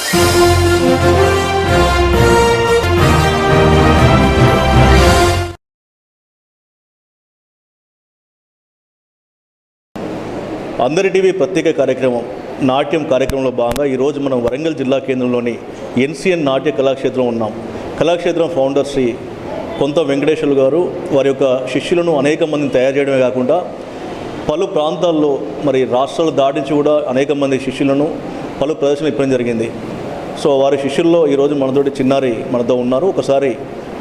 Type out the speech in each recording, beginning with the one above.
అందరి టీవీ ప్రత్యేక కార్యక్రమం నాట్యం కార్యక్రమంలో భాగంగా ఈరోజు మనం వరంగల్ జిల్లా కేంద్రంలోని ఎన్సిఎన్ నాట్య కళాక్షేత్రం ఉన్నాం. కళాక్షేత్రం ఫౌండర్ శ్రీ కొంత వెంకటేశ్వర్లు గారు వారి యొక్క శిష్యులను అనేక మందిని తయారు చేయడమే కాకుండా పలు ప్రాంతాల్లో మరి రాష్ట్రాలు దాటించి కూడా అనేక మంది శిష్యులను పలు ప్రదర్శనలు ఇవ్వడం జరిగింది. సో వారి శిష్యుల్లో ఈరోజు మనతోటి చిన్నారి మనతో ఉన్నారు. ఒకసారి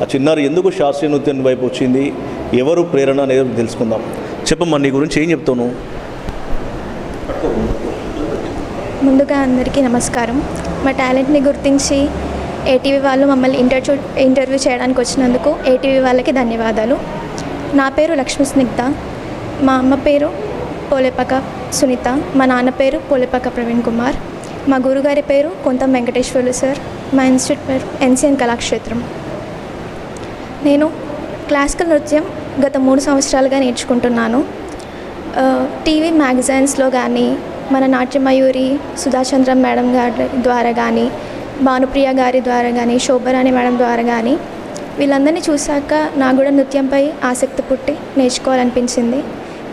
ఆ చిన్నారి ఎందుకు శాస్త్రీయ నృత్యం వైపు వచ్చింది, ఎవరు ప్రేరణ అనేది తెలుసుకుందాం. చెప్పమ్మా, నీ గురించి ఏం చెప్తాను? ముందుగా అందరికీ నమస్కారం. మా టాలెంట్ని గుర్తించి ఏటీవీ వాళ్ళు మమ్మల్ని ఇంటర్వ్యూ చేయడానికి వచ్చినందుకు ఏటీవీ వాళ్ళకి ధన్యవాదాలు. నా పేరు లక్ష్మీ స్నిగ్ధ. మా అమ్మ పేరు పోలేపక సునీత, మా నాన్న పేరు పోలేపక ప్రవీణ్ కుమార్. మా గురుగారి పేరు కొంత వెంకటేశ్వర్లు సార్. మా ఇన్స్టిట్యూట్ పేరు ఎన్సిఎన్ కళాక్షేత్రం. నేను క్లాసికల్ నృత్యం గత 3 సంవత్సరాలుగా నేర్చుకుంటున్నాను. టీవీ మ్యాగజైన్స్లో కానీ, మన నాట్యమయూరి సుధాచంద్ర మేడం గారి ద్వారా కానీ, భానుప్రియ గారి ద్వారా కానీ, శోభరాణి మేడం ద్వారా కానీ వీళ్ళందరినీ చూశాక నాకు కూడా నృత్యంపై ఆసక్తి పుట్టి నేర్చుకోవాలనిపించింది.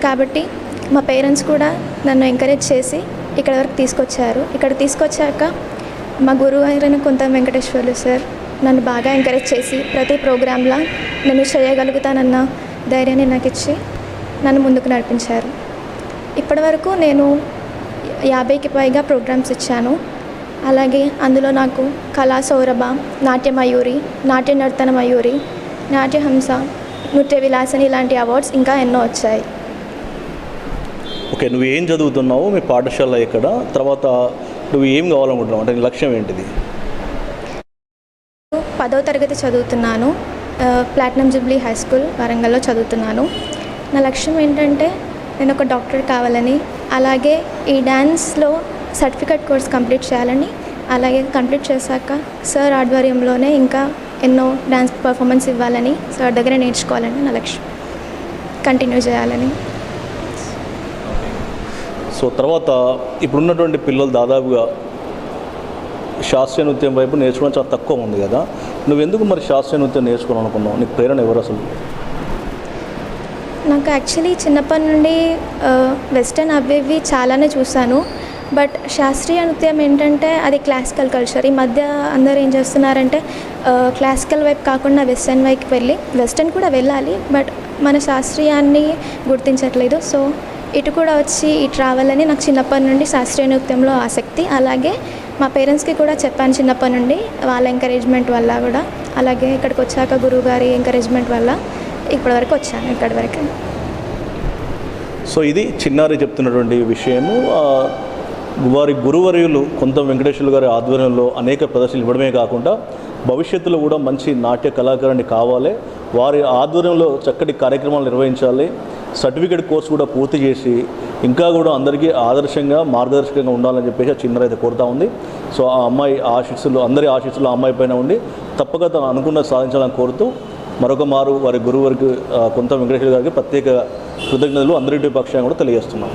కాబట్టి మా పేరెంట్స్ కూడా నన్ను ఎంకరేజ్ చేసి ఇక్కడ వరకు తీసుకొచ్చారు. ఇక్కడ తీసుకొచ్చాక మా గురువు అయిన కొంత వెంకటేశ్వర్లు సార్ నన్ను బాగా ఎంకరేజ్ చేసి ప్రతి ప్రోగ్రాంలో నేను చేయగలుగుతానన్న ధైర్యాన్ని నాకు ఇచ్చి నన్ను ముందుకు నడిపించారు. ఇప్పటివరకు నేను 50కి పైగా ప్రోగ్రామ్స్ ఇచ్చాను. అలాగే అందులో నాకు కళా సౌరభ, నాట్యమయూరి, నాట్య నర్తన మయూరి, నాట్యహంస, నృత్య విలాసని ఇలాంటి అవార్డ్స్ ఇంకా ఎన్నో వచ్చాయి. ఓకే, నువ్వు ఏం చదువుతున్నావు, మీ పాఠశాల ఎక్కడ, తర్వాత నువ్వు ఏం కావాలనుకుంటున్నావు, అంటే నీ లక్ష్యం ఏంటిది? 10వ తరగతి చదువుతున్నాను. ప్లాటినం జూబ్లీ హై స్కూల్ వరంగల్లో చదువుతున్నాను. నా లక్ష్యం ఏంటంటే నేను ఒక డాక్టర్ కావాలని, అలాగే ఈ డ్యాన్స్లో సర్టిఫికేట్ కోర్స్ కంప్లీట్ చేయాలని, అలాగే కంప్లీట్ చేశాక సార్ ఆధ్వర్యంలోనే ఇంకా ఎన్నో డ్యాన్స్ పర్ఫార్మెన్స్ ఇవ్వాలని, సార్ దగ్గర నేర్చుకోవాలని నా లక్ష్యం, కంటిన్యూ చేయాలని. సో తర్వాత ఇప్పుడున్నటువంటి పిల్లలు దాదాపుగా శాస్త్రీయ నృత్యం వైపు నేర్చుకోవడం చాలా తక్కువ ఉంది కదా, నువ్వెందుకు మరి శాస్త్రీయ నృత్యం నేర్చుకోవాలనుకున్నావు? నీకు ప్రేరణ ఎవరు అసలు? నాకు యాక్చువల్లీ చిన్నప్పటి నుండి వెస్టర్న్ అవి చాలానే చూశాను. బట్ శాస్త్రీయ నృత్యం ఏంటంటే అది క్లాసికల్ కల్చర్. ఈ మధ్య అందరూ ఏం చేస్తున్నారంటే క్లాసికల్ వైపు కాకుండా వెస్టర్న్ వైపు వెళ్ళి, వెస్టర్న్ కూడా వెళ్ళాలి బట్ మన శాస్త్రీయాన్ని గుర్తించట్లేదు. సో ఇటు కూడా వచ్చి ఇటు రావాలని నాకు చిన్నప్పటి నుండి శాస్త్రీయ నృత్యంలో ఆసక్తి. అలాగే మా పేరెంట్స్కి కూడా చెప్పాను చిన్నప్పటి నుండి, వాళ్ళ ఎంకరేజ్మెంట్ వల్ల కూడా, అలాగే ఇక్కడికి వచ్చాక గురువు గారి ఎంకరేజ్మెంట్ వల్ల ఇప్పటివరకు వచ్చాను ఇక్కడి వరకు. సో ఇది చిన్నారి చెప్తున్నటువంటి విషయము. వారి గురువర్యులు కొంత వెంకటేశ్వర్లు గారి ఆధ్వర్యంలో అనేక ప్రదర్శనలు ఇవ్వడమే కాకుండా భవిష్యత్తులో కూడా మంచి నాట్య కళాకారుని కావాలి, వారి ఆధ్వర్యంలో చక్కటి కార్యక్రమాలు నిర్వహించాలి, సర్టిఫికేట్ కోర్సు కూడా పూర్తి చేసి ఇంకా కూడా అందరికీ ఆదర్శంగా మార్గదర్శకంగా ఉండాలని చెప్పేసి చిన్నారి అయితే కోరుతా ఉంది. సో ఆ అమ్మాయి ఆశీస్సులు, అందరి ఆశీస్సులు ఆ అమ్మాయి పైన ఉండి తప్పక తను అనుకున్న సాధించాలని కోరుతూ మరొక మారు వారి గురువురికి కొంత వెంకటేశ్వర గారికి ప్రత్యేక కృతజ్ఞతలు అందరి పక్షాన్ని కూడా తెలియజేస్తున్నాం.